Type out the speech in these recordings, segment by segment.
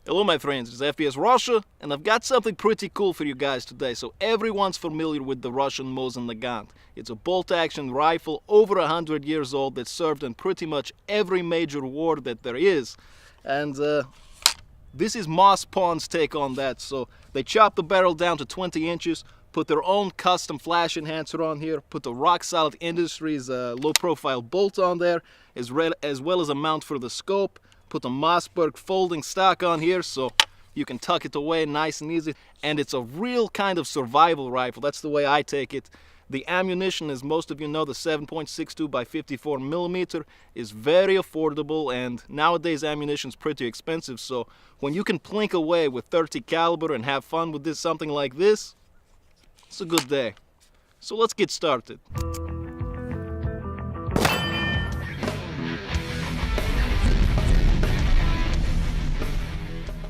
Hello my friends, it's FPS-Russia, and I've got something pretty cool for you guys today. So everyone's familiar with the Russian Mosin Nagant. It's a bolt-action rifle over 100 years old that served in pretty much every major war that there is. And this is Mosin's take on that. So they chopped the barrel down to 20 inches, put their own custom flash enhancer on here, put the Rock Solid Industries low-profile bolt on there, as well as a mount for the scope. Put the Mossberg folding stock on here so you can tuck it away nice and easy. And it's a real kind of survival rifle. That's the way I take it. The ammunition, as most of you know, the 7.62 by 54 millimeter is very affordable, and nowadays ammunition is pretty expensive. So when you can plink away with 30 caliber and have fun with something like this, it's a good day. So let's get started.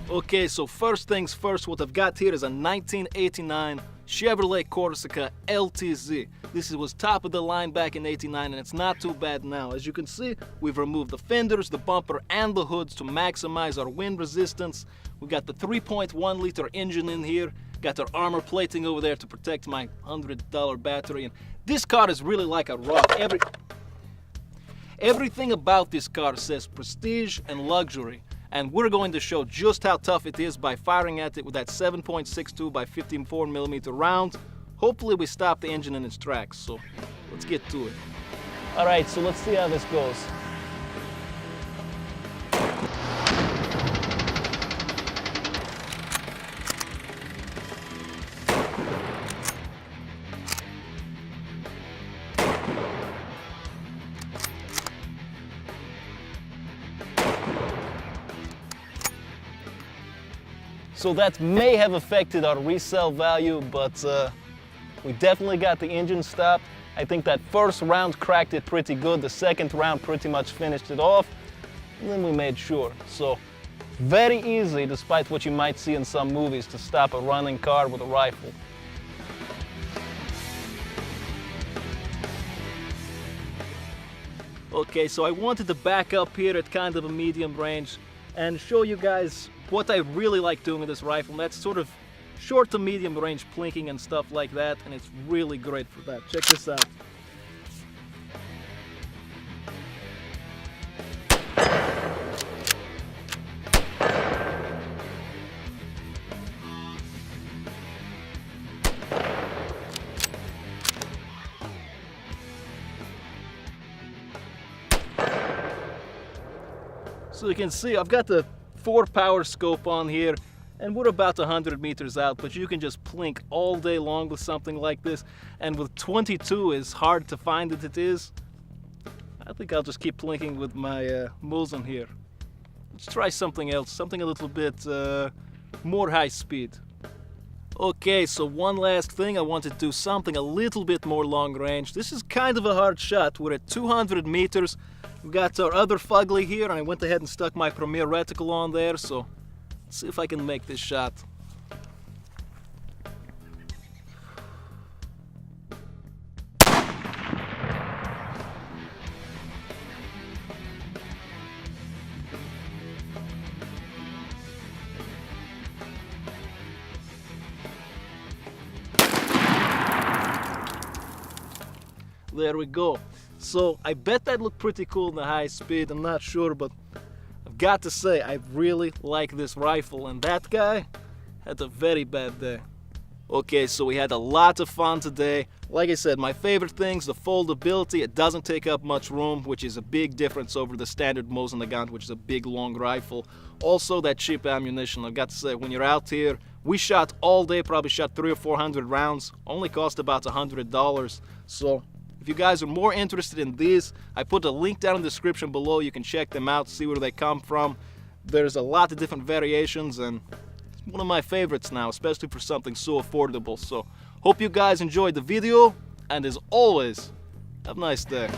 Okay, so first things first, what I've got here is a 1989 Chevrolet Corsica LTZ. This was top of the line back in '89, and it's not too bad now. As you can see, we've removed the fenders, the bumper, and the hoods to maximize our wind resistance. We got the 3.1 liter engine in here, got our armor plating over there to protect my $100 battery, and this car is really like a rock. Everything about this car says prestige and luxury. And we're going to show just how tough it is by firing at it with that 7.62 by 54 millimeter round. Hopefully we stop the engine in its tracks, so let's get to it. All right, so let's see how this goes. So that may have affected our resale value, but we definitely got the engine stopped. I think that first round cracked it pretty good. The second round pretty much finished it off, and then we made sure. So very easy, despite what you might see in some movies, to stop a running car with a rifle. Okay, so I wanted to back up here at kind of a medium range and show you guys what I really like doing with this rifle. And that's sort of short to medium range plinking and stuff like that, and it's really great for that. Check this out. So you can see I've got the 4-power scope on here, and we're about 100 meters out, but you can just plink all day long with something like this. And with 22, as hard to find as it is, I think I'll just keep plinking with my Mosin here. Let's try something else, something a little bit more high speed. Okay, so one last thing, I want to do something a little bit more long range. This is kind of a hard shot. We're at 200 meters. We've got our other Fugly here, and I went ahead and stuck my Premier reticle on there, so let's see if I can make this shot. There we go. So I bet that looked pretty cool in the high speed. I'm not sure, but I've got to say I really like this rifle, and that guy had a very bad day. Okay, so we had a lot of fun today. Like I said, my favorite things, the foldability. It doesn't take up much room, which is a big difference over the standard Mosin Nagant, which is a big long rifle. Also that cheap ammunition. I've got to say, when you're out here, we shot all day, probably shot 300 or 400 rounds. Only cost about $100. So if you guys are more interested in these, I put a link down in the description below. You can check them out, see where they come from. There's a lot of different variations, and it's one of my favorites now, especially for something so affordable. So hope you guys enjoyed the video, and as always, have a nice day.